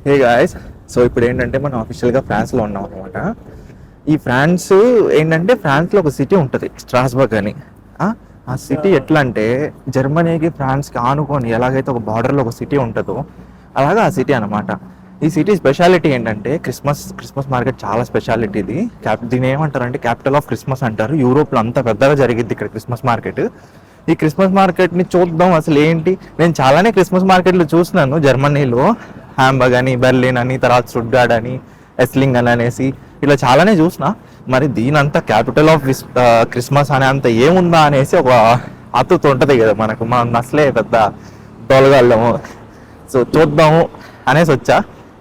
Hey guys, so ఇప్పుడు ఏంటంటే మనం అఫీషియల్గా ఫ్రాన్స్లో ఉన్నాం అనమాట. ఈ ఫ్రాన్స్ ఏంటంటే ఫ్రాన్స్లో ఒక సిటీ ఉంటుంది స్ట్రాస్బర్గ్ అని. ఆ సిటీ ఎట్లా అంటే జర్మనీకి ఫ్రాన్స్కి ఆనుకొని ఎలాగైతే ఒక బార్డర్లో ఒక సిటీ ఉంటుందో అలాగా ఆ సిటీ అనమాట. ఈ సిటీ స్పెషాలిటీ ఏంటంటే క్రిస్మస్ మార్కెట్ చాలా స్పెషాలిటీ ఇది. దీని ఏమంటారంటే క్యాపిటల్ ఆఫ్ క్రిస్మస్ అంటారు. యూరోప్లో అంత పెద్దగా జరిగింది ఇక్కడ క్రిస్మస్ మార్కెట్. ఈ క్రిస్మస్ మార్కెట్ని చూద్దాం అసలు ఏంటి. నేను చాలానే క్రిస్మస్ మార్కెట్లు చూసినాను జర్మనీలో, హాంబర్గ్ అని, బెర్లిన్ అని, తర్వాత స్టుట్గార్ట్ అని, ఎస్లింగ్ అని అనేసి ఇలా చాలానే చూసిన. మరి దీనంతా క్యాపిటల్ ఆఫ్ క్రిస్మస్ అనే అంత ఏముందా అనేసి ఒక ఆతృత ఉంటుంది కదా మనకు. మనం అసలే పెద్ద తోలగాళ్ళము. సో చూద్దాము అనేసి వచ్చా.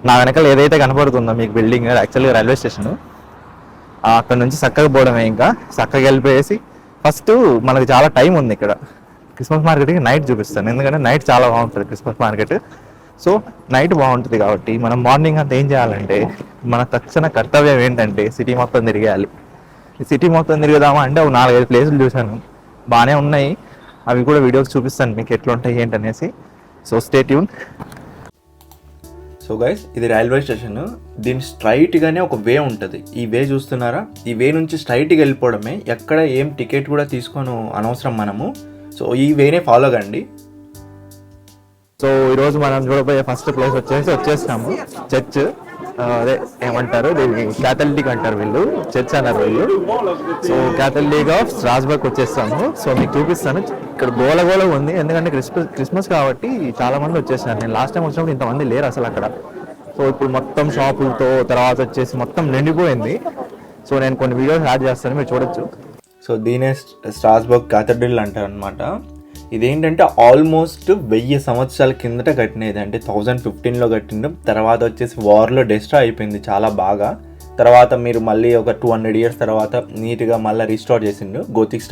నా వెనకాల ఏదైతే కనపడుతుందో మీకు బిల్డింగ్, యాక్చువల్గా రైల్వే స్టేషను. అక్కడ నుంచి చక్కగా పోవడమే. ఇంకా చక్కగా వెళ్ళిపోయేసి ఫస్ట్ మనకు చాలా టైం ఉంది ఇక్కడ క్రిస్మస్ మార్కెట్కి. నైట్ చూపిస్తాను, ఎందుకంటే నైట్ చాలా బాగుంటుంది క్రిస్మస్ మార్కెట్. సో నైట్ బాగుంటుంది కాబట్టి మనం మార్నింగ్ అంతా ఏం చేయాలంటే మన తక్షణ కర్తవ్యం ఏంటంటే సిటీ మొత్తం తిరిగేయాలి. ఈ సిటీ మొత్తం తిరుగుదామా అంటే ఒక 4-5 ప్లేసులు చూశాను, బాగానే ఉన్నాయి. అవి కూడా వీడియోస్ చూపిస్తాను మీకు ఎట్లా ఉంటాయి ఏంటనేసి. So stay tune. So guys, ఇది రైల్వే స్టేషన్. దీని స్ట్రైట్గానే ఒక వే ఉంటుంది. ఈ వే చూస్తున్నారా? ఈ వే నుంచి స్ట్రైట్గా వెళ్ళిపోవడమే. ఎక్కడ ఏం టికెట్ కూడా తీసుకొని అనవసరం మనము. సో ఈ వేనే ఫాలో కండి. సో ఈరోజు మనం చూడబోయే ఫస్ట్ ప్లేస్ వచ్చేసాము చర్చ్. అదే ఏమంటారు దీన్ని, క్యాథలిక్ అంటారు వీళ్ళు, చర్చ్ అన్నారు వీళ్ళు. సో క్యాథలిక్ ఆఫ్ స్ట్రాస్బర్గ్ వచ్చేస్తాము. సో మీకు చూపిస్తాను. ఇక్కడ గోల ఉంది, ఎందుకంటే క్రిస్మస్ కాబట్టి చాలా మంది వచ్చేసారు. నేను లాస్ట్ టైం వచ్చినప్పుడు ఇంతమంది లేరు అసలు అక్కడ. సో ఇప్పుడు మొత్తం షాపులతో తర్వాత వచ్చేసి మొత్తం నిండిపోయింది. సో నేను కొన్ని వీడియోస్ యాడ్ చేస్తాను, మీరు చూడొచ్చు. సో దీనే స్ట్రాస్బర్గ్ క్యాథడ్రల్ అంటారు అనమాట. ఇదేంటంటే ఆల్మోస్ట్ 1000 సంవత్సరాల కిందట కట్టినది. అంటే 1015లో కట్టిండు. తర్వాత వచ్చేసి వార్లో డెస్ట్రాయ్ అయిపోయింది చాలా బాగా. తర్వాత మీరు మళ్ళీ ఒక 200 ఇయర్స్ తర్వాత నీట్గా మళ్ళీ రీస్టోర్ చేసిండు గోతిక్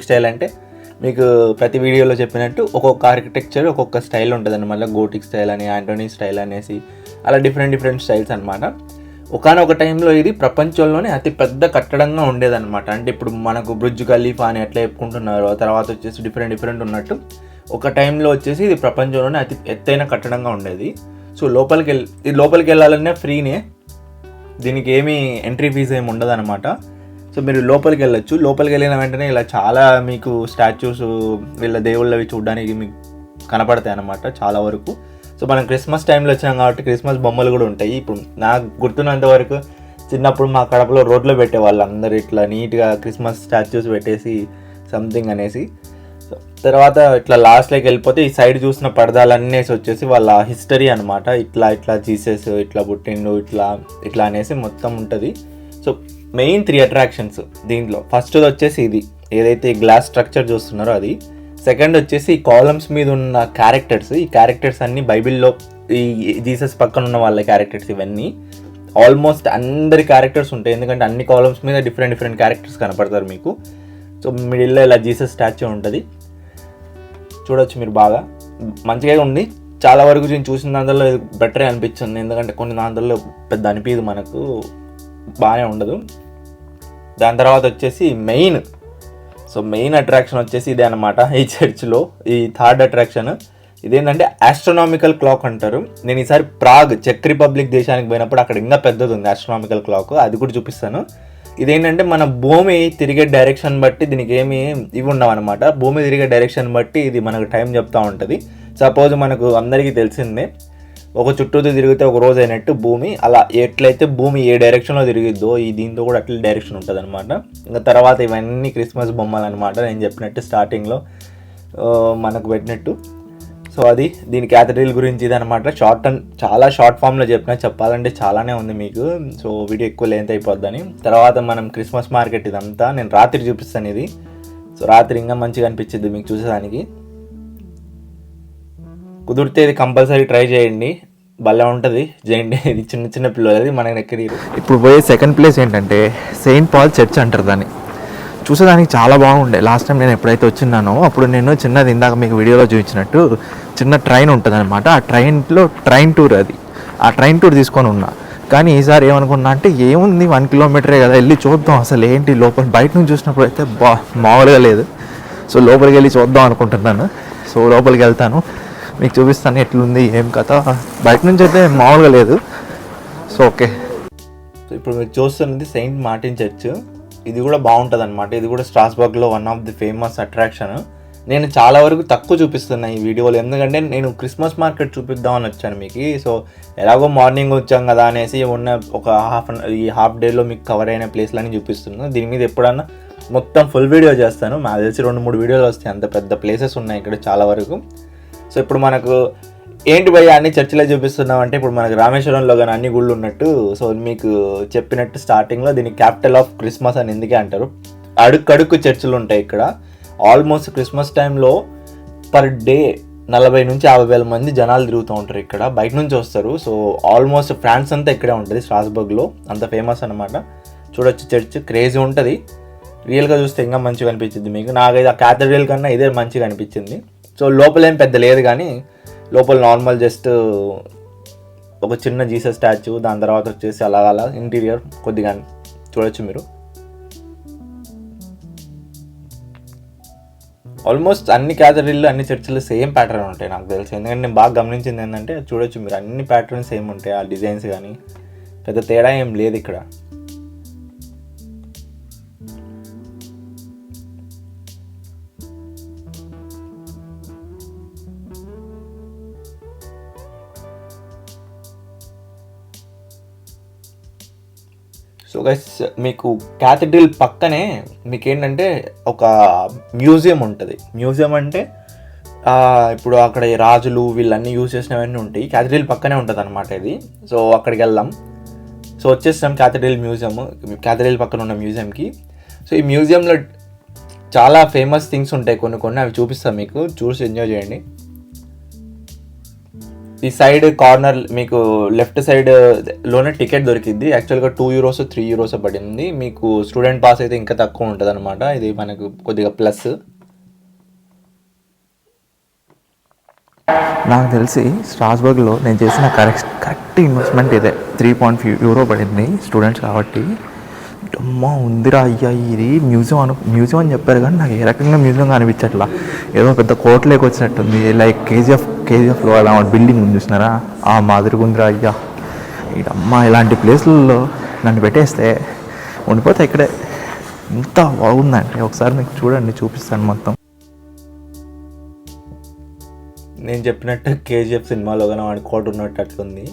స్టైల్ అంటే మీకు ప్రతి వీడియోలో చెప్పినట్టు ఒక్కొక్క ఆర్కిటెక్చర్ ఒక్కొక్క స్టైల్ ఉంటుంది అనమాట. గోతిక్ స్టైల్ అని, యాంటోనీ స్టైల్ అనేసి అలా డిఫరెంట్ స్టైల్స్ అనమాట. ఒకనొక టైంలో ఇది ప్రపంచంలోనే అతి పెద్ద కట్టడంగా ఉండేదన్నమాట. అంటే ఇప్పుడు మనకు బుర్జ్ ఖలీఫా అని ఎట్లా చెప్పుకుంటున్నారు, తర్వాత వచ్చేసి డిఫరెంట్ ఉన్నట్టు ఒక టైంలో వచ్చేసి ఇది ప్రపంచంలోనే అతి ఎత్తైన కట్టడంగా ఉండేది. సో లోపలికి వెళ్ళాలన్నా ఫ్రీనే, దీనికి ఏమీ ఎంట్రీ ఫీజు ఏమి ఉండదు అనమాట. సో మీరు లోపలికి వెళ్ళొచ్చు. లోపలికి వెళ్ళిన వెంటనే ఇలా చాలా మీకు స్టాచ్యూస్ వీళ్ళ దేవుళ్ళవి చూడడానికి మీకు కనపడతాయి అన్నమాట చాలా వరకు. సో మనం క్రిస్మస్ టైంలో వచ్చినాం కాబట్టి క్రిస్మస్ బొమ్మలు కూడా ఉంటాయి. ఇప్పుడు నాకు గుర్తున్నంత వరకు చిన్నప్పుడు మా కడపలో రోడ్లో పెట్టేవాళ్ళు అందరూ ఇట్లా నీట్గా క్రిస్మస్ స్టాచ్యూస్ పెట్టేసి సంథింగ్ అనేసి. తర్వాత ఇట్లా లాస్ట్లోకి వెళ్ళిపోతే ఈ సైడ్ చూసిన పరదాలన్నీ వచ్చేసి వాళ్ళ హిస్టరీ అనమాట. ఇట్లా జీసస్ ఇట్లా పుట్టిండు ఇట్లా అనేసి మొత్తం ఉంటుంది. సో మెయిన్ 3 అట్రాక్షన్స్ దీంట్లో. ఫస్ట్ వచ్చేసి ఇది ఏదైతే గ్లాస్ స్ట్రక్చర్ చూస్తున్నారో అది. సెకండ్ వచ్చేసి ఈ కాలమ్స్ మీద ఉన్న క్యారెక్టర్స్. ఈ క్యారెక్టర్స్ అన్నీ బైబిల్లో ఈ జీసస్ పక్కన ఉన్న వాళ్ళ క్యారెక్టర్స్. ఇవన్నీ ఆల్మోస్ట్ అందరి క్యారెక్టర్స్ ఉంటాయి, ఎందుకంటే అన్ని కాలమ్స్ మీద డిఫరెంట్ క్యారెక్టర్స్ కనపడతారు మీకు. సో మిడిల్లో ఇలా జీసస్ స్టాచ్యూ ఉంటుంది, చూడొచ్చు మీరు. బాగా మంచిగా ఉంది. చాలా వరకు నేను చూసిన దాంట్లో బెటరే అనిపించింది, ఎందుకంటే కొన్ని దాంట్లో పెద్ద అనిపించదు మనకు, బాగానే ఉండదు. దాని తర్వాత వచ్చేసి మెయిన్ అట్రాక్షన్ వచ్చేసి ఇదే అనమాట. ఈ చర్చ్లో ఈ థర్డ్ అట్రాక్షన్ ఇదేంటంటే ఆస్ట్రోనామికల్ క్లాక్ అంటారు. నేను ఈసారి ప్రాగ్ చెక్ రిపబ్లిక్ దేశానికి పోయినప్పుడు అక్కడ ఇంకా పెద్దది ఉంది ఆస్ట్రోనామికల్ క్లాక్, అది కూడా చూపిస్తాను. ఇదేంటంటే మన భూమి తిరిగే డైరెక్షన్ బట్టి దీనికి ఏమి ఇవి ఉండవు అనమాట. భూమి తిరిగే డైరెక్షన్ బట్టి ఇది మనకు టైం చెప్తూ ఉంటుంది. సపోజ్ మనకు అందరికీ తెలిసిందే ఒక చుట్టూతో తిరిగితే ఒక రోజు అయినట్టు భూమి, అలా ఎట్లయితే భూమి ఏ డైరెక్షన్లో తిరిగిద్దో ఈ దీంతో కూడా అట్లా డైరెక్షన్ ఉంటుంది అనమాట. ఇంకా తర్వాత ఇవన్నీ క్రిస్మస్ బొమ్మలు అనమాట, నేను చెప్పినట్టు స్టార్టింగ్లో మనకు పెట్టినట్టు. సో అది దీని క్యాథడ్రల్ గురించి ఇది అనమాట. చాలా షార్ట్ ఫామ్లో చెప్పాలంటే చాలానే ఉంది మీకు. సో వీడియో ఎక్కువ లెంత్ అయిపోద్దని. తర్వాత మనం క్రిస్మస్ మార్కెట్ ఇదంతా నేను రాత్రి చూపిస్తాను ఇది. సో రాత్రి ఇంకా మంచిగా అనిపించింది మీకు చూసేదానికి. కుదిరితే ఇది కంపల్సరీ ట్రై చేయండి, భలే ఉంటుంది. చేయండి, ఇది చిన్న పిల్లలది మనకి ఎక్కడ. ఇప్పుడు పోయే సెకండ్ ప్లేస్ ఏంటంటే సెయింట్ పాల్ చర్చ్ అంటారు దాన్ని. చూసేదానికి చాలా బాగుండే. లాస్ట్ టైం నేను ఎప్పుడైతే వచ్చిన్నానో అప్పుడు నేను చిన్నది ఇందాక మీకు వీడియోలో చూపించినట్టు చిన్న ట్రైన్ ఉంటుంది అనమాట. ఆ ట్రైన్లో ట్రైన్ టూర్ అది. ఆ ట్రైన్ టూర్ తీసుకొని ఉన్నా. కానీ ఈసారి ఏమనుకున్నా అంటే ఏముంది 1 కిలోమీటరే కదా, వెళ్ళి చూద్దాం అసలు ఏంటి లోపల. బయట నుంచి చూసినప్పుడు అయితే మామూలుగా లేదు. సో లోపలికి వెళ్ళి చూద్దాం అనుకుంటున్నాను. సో లోపలికి వెళ్తాను, మీకు చూపిస్తాను ఎట్లుంది ఏం కథ. బయట నుంచి అయితే మామూలుగా లేదు. సో ఓకే, సో ఇప్పుడు మీరు చూస్తున్నది సెయింట్ మార్టిన్ చర్చ్. ఇది కూడా బాగుంటుంది అనమాట. ఇది కూడా స్ట్రాస్బర్గ్లో one of the famous attraction. నేను చాలా వరకు తక్కువ చూపిస్తున్నా ఈ వీడియోలో, ఎందుకంటే నేను క్రిస్మస్ మార్కెట్ చూపిద్దామని వచ్చాను మీకు. సో ఎలాగో మార్నింగ్ వచ్చాం కదా అనేసి ఉన్న ఒక హాఫ్ డేలో మీకు కవర్ అయిన ప్లేస్లని చూపిస్తున్నాను. దీని మీద ఎప్పుడన్నా మొత్తం ఫుల్ వీడియో చేస్తాను. నాకు తెలిసి 2-3 వీడియోలు వస్తాయి, అంత పెద్ద ప్లేసెస్ ఉన్నాయి ఇక్కడ చాలా వరకు. సో ఇప్పుడు మనకు ఏంటి భయ్య అన్ని చర్చిలో చూపిస్తున్నాం అంటే, ఇప్పుడు మనకు రామేశ్వరంలో కానీ అన్ని గుళ్ళు ఉన్నట్టు, సో మీకు చెప్పినట్టు స్టార్టింగ్లో దీన్ని క్యాపిటల్ ఆఫ్ క్రిస్మస్ అని ఎందుకే అంటారు. అడుక్కు చర్చిలు ఉంటాయి ఇక్కడ. ఆల్మోస్ట్ క్రిస్మస్ టైంలో పర్ డే 40 నుంచి 50 వేల మంది జనాలు తిరుగుతూ ఉంటారు ఇక్కడ, బయట నుంచి వస్తారు. సో ఆల్మోస్ట్ ఫ్రాన్స్ అంతా ఇక్కడే ఉంటుంది, స్ట్రాస్బర్గ్లో. అంత ఫేమస్ అనమాట. చూడొచ్చు చర్చ్, క్రేజీ ఉంటుంది. రియల్గా చూస్తే ఇంకా మంచిగా అనిపించింది మీకు. నాకైతే ఆ క్యాథడ్రల్ కన్నా ఇదే మంచిగా అనిపించింది. సో లోపల ఏం పెద్ద లేదు, కానీ లోపల నార్మల్ జస్ట్ ఒక చిన్న జీసస్ స్టాచ్యూ, దాని తర్వాత వచ్చేసి అలా ఇంటీరియర్ కొద్దిగా చూడొచ్చు మీరు. ఆల్మోస్ట్ అన్ని క్యాథడ్రల్లు అన్ని చర్చిలు సేమ్ ప్యాటర్న్ ఉంటాయి నాకు తెలిసి. ఎందుకంటే నేను బాగా గమనించింది ఏంటంటే, చూడొచ్చు మీరు అన్ని ప్యాటర్న్స్ సేమ్ ఉంటాయి. ఆ డిజైన్స్ కానీ పెద్ద తేడా ఏం లేదు ఇక్కడ. సో గైస్, మీకు క్యాథడ్రల్ పక్కనే మీకు ఏంటంటే ఒక మ్యూజియం ఉంటుంది. మ్యూజియం అంటే ఇప్పుడు అక్కడ రాజులు వీళ్ళన్నీ యూజ్ చేసినవన్నీ ఉంటాయి. క్యాథడ్రల్ పక్కనే ఉంటుంది అనమాట ఇది. సో అక్కడికి వెళ్దాం. సో వచ్చేస్తాం క్యాథడ్రల్ మ్యూజియం, క్యాథడ్రల్ పక్కన ఉన్న మ్యూజియంకి. సో ఈ మ్యూజియంలో చాలా ఫేమస్ థింగ్స్ ఉంటాయి, కొన్ని అవి చూపిస్తాం మీకు, చూసి ఎంజాయ్ చేయండి. ఈ సైడ్ కార్నర్ మీకు లెఫ్ట్ సైడ్ లోనే టికెట్ దొరికింది. యాక్చువల్గా €2 €3 పడింది. మీకు స్టూడెంట్ పాస్ అయితే ఇంకా తక్కువ ఉంటుంది అనమాట. ఇది మనకు కొద్దిగా ప్లస్. నాకు తెలిసి స్ట్రాస్బర్గ్లో నేను చేసిన కరెక్ట్ ఇన్వెస్ట్మెంట్ ఇదే. €3.5 పడింది స్టూడెంట్స్ కాబట్టి. అమ్మా ఉందిరా అయ్యా, ఇది మ్యూజియం అని చెప్పారు, కానీ నాకు ఏ రకంగా మ్యూజియం అనిపించట్లా. ఏదో పెద్ద కోటలోకి వచ్చినట్టుంది. లైక్ కేజీఎఫ్లో అలా బిల్డింగ్ ఉంది చూసినారా, ఆ మాదిరిగా ఉందిరా అయ్యా. ఇదమ్మా ఇలాంటి ప్లేస్లలో నన్ను పెట్టేస్తే ఉండిపోతే ఇక్కడే. ఎంత బాగుందంటే ఒకసారి మీకు చూడండి, చూపిస్తాను మొత్తం. నేను చెప్పినట్టు కేజీఎఫ్ సినిమాలో కానీ వాడి కోట ఉన్నట్టు అట్లుంది.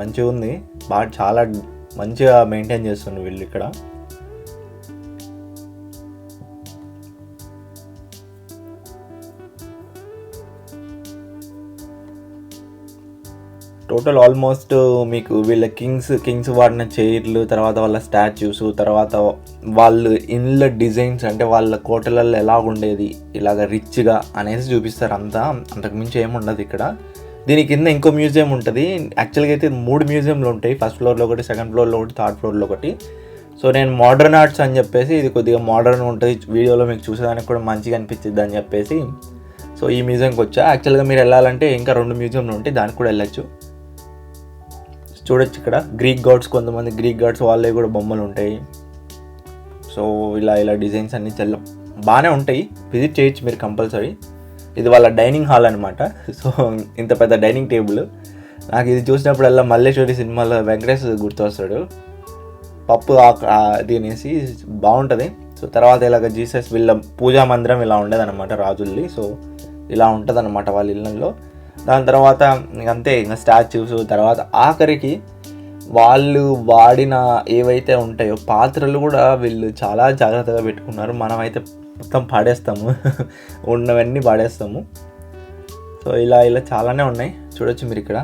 మంచిగా ఉంది, బాగా చాలా మంచిగా మెయింటైన్ చేస్తున్నారు వీళ్ళు ఇక్కడ. టోటల్ ఆల్మోస్ట్ మీకు వీళ్ళ కింగ్స్ వాడిన చైర్లు, తర్వాత వాళ్ళ స్టాచ్యూస్, తర్వాత వాళ్ళు ఇళ్ళ డిజైన్స్, అంటే వాళ్ళ కోటలలో ఎలా ఉండేది ఇలాగ రిచ్గా అనేసి చూపిస్తారు. అంతకుమించి ఏముండదు ఇక్కడ. దీని కింద ఇంకో మ్యూజియం ఉంటుంది. యాక్చువల్గా అయితే 3 మ్యూజియంలు ఉంటాయి. ఫస్ట్ ఫ్లోర్లో ఒకటి, సెకండ్ ఫ్లోర్లో ఒకటి, థర్డ్ ఫ్లోర్లో ఒకటి. సో నేను మోడర్న్ ఆర్ట్స్ అని చెప్పేసి, ఇది కొద్దిగా మోడర్న్ ఉంటుంది, వీడియోలో మీకు చూసేదానికి కూడా మంచిగా అనిపించింది అని చెప్పేసి సో ఈ మ్యూజియంకి వచ్చా. యాక్చువల్గా మీరు వెళ్ళాలంటే ఇంకా 2 మ్యూజియంలు ఉంటాయి, దానికి కూడా వెళ్ళచ్చు. చూడొచ్చు ఇక్కడ గ్రీక్ గాడ్స్, కొంతమంది గ్రీక్ గాడ్స్ వాళ్ళే కూడా బొమ్మలు ఉంటాయి. సో ఇలా డిజైన్స్ అన్నీ బాగానే ఉంటాయి, విజిట్ చేయొచ్చు మీరు కంపల్సరీ. ఇది వాళ్ళ డైనింగ్ హాల్ అనమాట. సో ఇంత పెద్ద డైనింగ్ టేబుల్. నాకు ఇది చూసినప్పుడల్లా మల్లేశ్వరి సినిమాలో వెంకటేష్ గుర్తొస్తాడు. పప్పు తినేసి బాగుంటుంది. సో తర్వాత ఇలాగ జీసస్ వీళ్ళ పూజా మందిరం ఇలా ఉండేదన్నమాట రాజుల్ది. సో ఇలా ఉంటుంది అనమాట వాళ్ళ ఇళ్ళల్లో. దాని తర్వాత అంతే ఇంకా స్టాచ్యూస్. తర్వాత ఆఖరికి వాళ్ళు వాడిన ఏవైతే ఉంటాయో పాత్రలు కూడా వీళ్ళు చాలా జాగ్రత్తగా పెట్టుకున్నారు. మనమైతే మొత్తం పాడేస్తాము, ఉన్నవన్నీ పాడేస్తాము. సో ఇలా చాలానే ఉన్నాయి, చూడొచ్చు మీరు ఇక్కడ.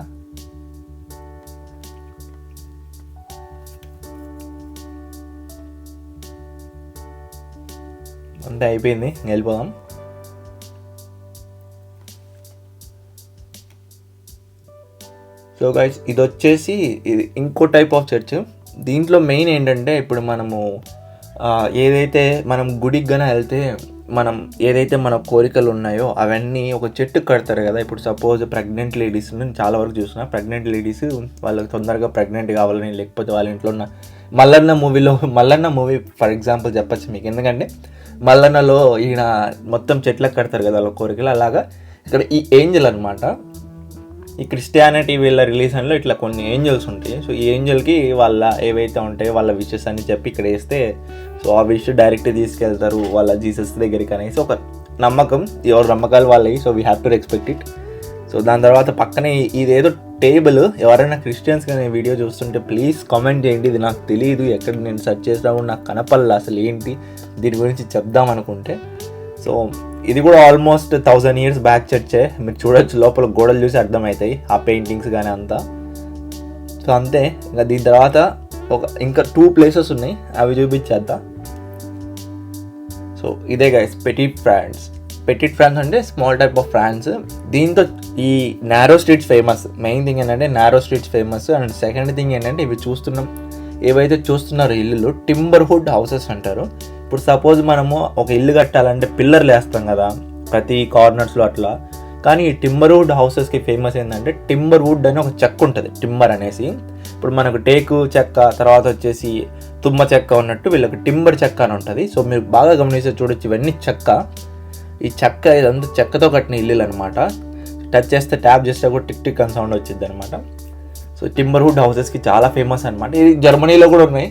అంతే అయిపోయింది, వెళ్ళిపోదాం. సో గైస్, ఇది వచ్చేసి ఇంకో టైప్ ఆఫ్ చర్చ్. దీంట్లో మెయిన్ ఏంటంటే, ఇప్పుడు మనము ఏదైతే మనం గుడికి గన వెళ్తే మనం ఏదైతే మన కోరికలు ఉన్నాయో అవన్నీ ఒక చెట్టుకు కడతారు కదా. ఇప్పుడు సపోజ్ ప్రెగ్నెంట్ లేడీస్, నేను చాలా వరకు చూసిన ప్రెగ్నెంట్ లేడీస్ వాళ్ళకి తొందరగా ప్రెగ్నెంట్ కావాలని, లేకపోతే వాళ్ళ ఇంట్లో ఉన్న మల్లన్న మూవీ ఫర్ ఎగ్జాంపుల్ చెప్పచ్చు మీకు. ఎందుకంటే మల్లన్నలో ఈయన మొత్తం చెట్లకు కడతారు కదా వాళ్ళ కోరికలు. అలాగా ఇక్కడ ఈ ఏంజల్ అనమాట, ఈ క్రిస్టియానిటీ వీళ్ళ రిలీజన్లో ఇట్లా కొన్ని ఏంజల్స్ ఉంటాయి. సో ఈ ఏంజల్కి వాళ్ళ ఏవైతే ఉంటాయో వాళ్ళ విషెస్ అని చెప్పి ఇక్కడ వేస్తే, సో ఆ విష్ డైరెక్ట్ తీసుకెళ్తారు వాళ్ళ జీసస్ దగ్గరికి అనేసి ఒక నమ్మకం. ఎవరు నమ్మకాలు వాళ్ళవి, so we have to respect it. So దాని తర్వాత పక్కనే ఇదేదో టేబుల్, ఎవరైనా క్రిస్టియన్స్ కానీ వీడియో చూస్తుంటే ప్లీజ్ కామెంట్ చేయండి. ఇది నాకు తెలియదు, ఎక్కడ నేను సెర్చ్ చేసినా కూడా నాకు కనపడలే అసలు ఏంటి, దీని గురించి చెప్దాం అనుకుంటే. సో ఇది కూడా ఆల్మోస్ట్ 1000 years బ్యాక్ చర్చే. మీరు చూడొచ్చు, లోపల గోడలు చూసి అర్థమవుతాయి ఆ పెయింటింగ్స్ కానీ అంతా. సో అంతే. ఇంకా దీని తర్వాత ఇంకా 2 places ఉన్నాయి, అవి చూపించేద్దాం. సో ఇదే guys Petite France. Petite France అంటే స్మాల్ టైప్ ఆఫ్ ఫ్రాన్స్. దీంతో ఈ narrow streets famous. Main thing ఏంటంటే narrow streets famous. And second thing ఏంటంటే ఏవైతే చూస్తున్నారో ఇల్లులు టింబర్హుడ్ హౌసెస్ అంటారు. ఇప్పుడు సపోజ్ మనము ఒక ఇల్లు కట్టాలంటే పిల్లర్లు వేస్తాం కదా ప్రతి కార్నర్స్లో అట్లా. కానీ ఈ టింబర్హుడ్ హౌసెస్కి ఫేమస్ ఏంటంటే టింబర్వుడ్ అని ఒక చెక్క ఉంటుంది, టింబర్ అనేసి. ఇప్పుడు మనకు టేకు చెక్క, తర్వాత వచ్చేసి తుమ్మ చెక్క ఉన్నట్టు వీళ్ళకి టింబర్ చెక్క అని ఉంటుంది. సో మీరు బాగా గమనిస్తే చూడొచ్చు, ఇవన్నీ చెక్క. ఈ చెక్క ఇదంతా చెక్కతో కట్టిన ఇల్లులు అనమాట. టచ్ చేస్తే ట్యాప్ చేస్తే కూడా టిక్ టిక్ అని సౌండ్ వచ్చింది అనమాట. సో టింబర్హుడ్ హౌసెస్కి చాలా ఫేమస్ అనమాట. ఇది జర్మనీలో కూడా ఉన్నాయి.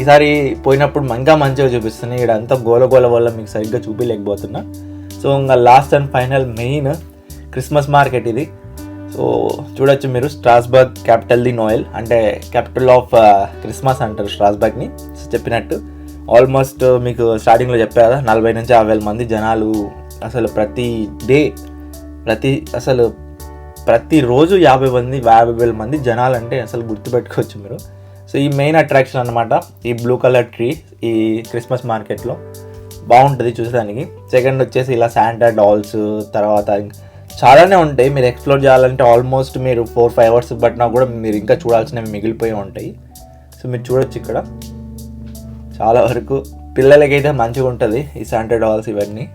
ఈసారి పోయినప్పుడు ఇంకా మంచిగా చూపిస్తున్నాయి. ఇక్కడ అంతా గోల వల్ల మీకు సరిగ్గా చూపించలేకపోతున్నా. సో ఇంకా last and final main Christmas market ఇది. సో చూడొచ్చు మీరు, స్ట్రాస్బర్గ్ క్యాపిటల్ ది నోయల్, అంటే క్యాపిటల్ ఆఫ్ క్రిస్మస్ అంటారు స్ట్రాస్బర్గ్ని. సో చెప్పినట్టు ఆల్మోస్ట్ మీకు స్టార్టింగ్లో చెప్పారు కదా, 40,000 నుంచి 50,000 మంది జనాలు అసలు ప్రతిరోజు 50,000 మంది జనాలు అంటే అసలు గుర్తుపెట్టుకోవచ్చు మీరు. సో ఈ మెయిన్ అట్రాక్షన్ అనమాట ఈ బ్లూ కలర్ ట్రీ ఈ క్రిస్మస్ మార్కెట్లో. బాగుంటుంది చూసేదానికి. సెకండ్ వచ్చేసి ఇలా శాంటా డాల్స్, తర్వాత చాలానే ఉంటాయి. మీరు ఎక్స్ప్లోర్ చేయాలంటే ఆల్మోస్ట్ మీరు 4-5 hours పట్టినా కూడా మీరు ఇంకా చూడాల్సినవి మిగిలిపోయి ఉంటాయి. సో మీరు చూడొచ్చు ఇక్కడ చాలా వరకు పిల్లలకైతే మంచిగా ఉంటుంది ఈ శాంటా డాల్స్ ఇవన్నీ.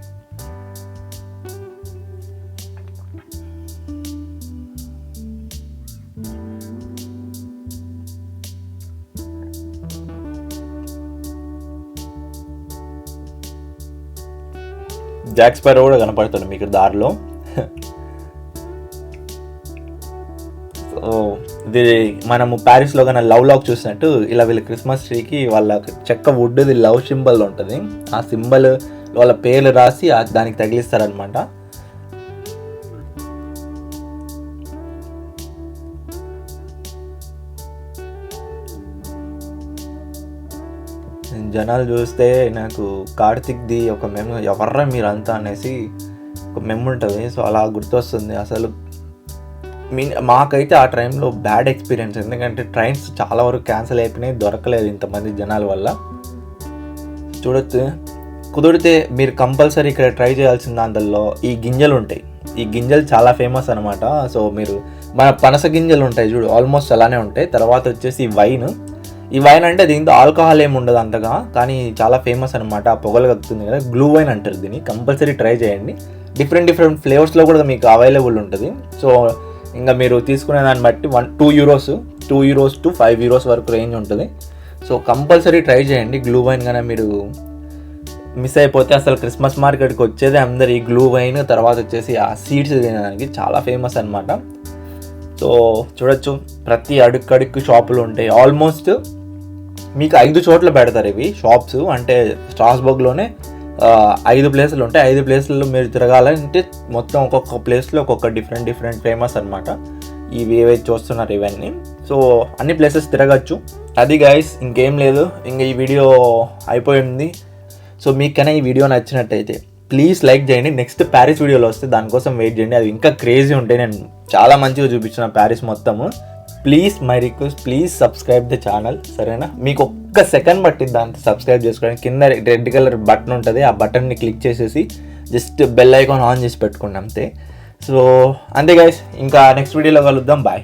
జాక్ స్పారో కూడా కనపడుతుంది మీకు దారిలో. సో ఇది మనము ప్యారిస్లో కన్నా లవ్ లాక్ చూసినట్టు ఇలా వీళ్ళ క్రిస్మస్ ట్రీకి వాళ్ళ చెక్క వుడ్ది లవ్ సింబల్ ఉంటుంది. ఆ సింబల్ వాళ్ళ పేర్లు రాసి దానికి తగిలిస్తారనమాట. జనాలు చూస్తే నాకు కార్తిక్ది ఒక మెమ్, ఎవర్రా మీరంతా అనేసి ఒక మెమ్ ఉంటుంది. సో అలా గుర్తొస్తుంది. అసలు మాకైతే ఆ టైంలో బ్యాడ్ ఎక్స్పీరియన్స్, ఎందుకంటే ట్రైన్స్ చాలా వరకు క్యాన్సిల్ అయిపోయినాయి, దొరకలేదు ఇంతమంది జనాల వల్ల. చూడొచ్చు, కుదిరితే మీరు కంపల్సరీ ఇక్కడ ట్రై చేయాల్సిన దాంట్లో ఈ గింజలు ఉంటాయి. ఈ గింజలు చాలా ఫేమస్ అనమాట. సో మీరు మన పనస గింజలు ఉంటాయి చూడు, ఆల్మోస్ట్ అలానే ఉంటాయి. తర్వాత వచ్చేసి ఈ వైన్ అంటే దీంతో ఆల్కహాల్ ఏమి ఉండదు అంతగా, కానీ చాలా ఫేమస్ అనమాట. ఆ పొగలు కక్కుతుంది కదా, గ్లూ వైన్ అంటారు దీన్ని. కంపల్సరీ ట్రై చేయండి. డిఫరెంట్ ఫ్లేవర్స్లో కూడా మీకు అవైలబుల్ ఉంటుంది. సో ఇంకా మీరు తీసుకునే దాన్ని బట్టి 2 euros to 5 euros వరకు రేంజ్ ఉంటుంది. సో కంపల్సరీ ట్రై చేయండి గ్లూ వైన్. కానీ మీరు మిస్ అయిపోతే అసలు క్రిస్మస్ మార్కెట్కి వచ్చేది అందరు ఈ గ్లూ వైన్, తర్వాత వచ్చేసి ఆ సీడ్స్ తినడానికి చాలా ఫేమస్ అనమాట. సో చూడొచ్చు, ప్రతి అడుక్కు షాపులు ఉంటాయి. ఆల్మోస్ట్ మీకు 5 చోట్ల పెడతారు ఇవి షాప్స్. అంటే స్ట్రాస్బర్గ్లోనే 5 ప్లేసులు ఉంటాయి. 5 ప్లేసుల్లో మీరు తిరగాలంటే మొత్తం ఒక్కొక్క ప్లేస్లో ఒక్కొక్క డిఫరెంట్ ఫేమస్ అనమాట. ఇవి ఏవైతే చూస్తున్నారు ఇవన్నీ. సో అన్ని ప్లేసెస్ తిరగచ్చు. అది గైస్, ఇంకేం లేదు. ఇంకా ఈ వీడియో అయిపోయింది. సో మీకైనా ఈ వీడియో నచ్చినట్టయితే ప్లీజ్ లైక్ చేయండి. నెక్స్ట్ ప్యారిస్ వీడియోలో వస్తే దానికోసం వెయిట్ చేయండి. అది ఇంకా క్రేజీ ఉంటాయి. నేను చాలా మంచిగా చూపించిన ప్యారిస్ మొత్తము. Please my request, please subscribe the channel, సరేనా? మీకు ఒక్క సెకండ్ పట్టింది దాంతో సబ్స్క్రైబ్ చేసుకోవడానికి. కింద రెడ్ కలర్ బటన్ ఉంటుంది, ఆ బటన్ని క్లిక్ చేసేసి జస్ట్ బెల్ ఐకాన్ ఆన్ చేసి పెట్టుకోండి అంతే. సో అంతే గైస్, ఇంకా నెక్స్ట్ వీడియోలో కలుద్దాం. బాయ్.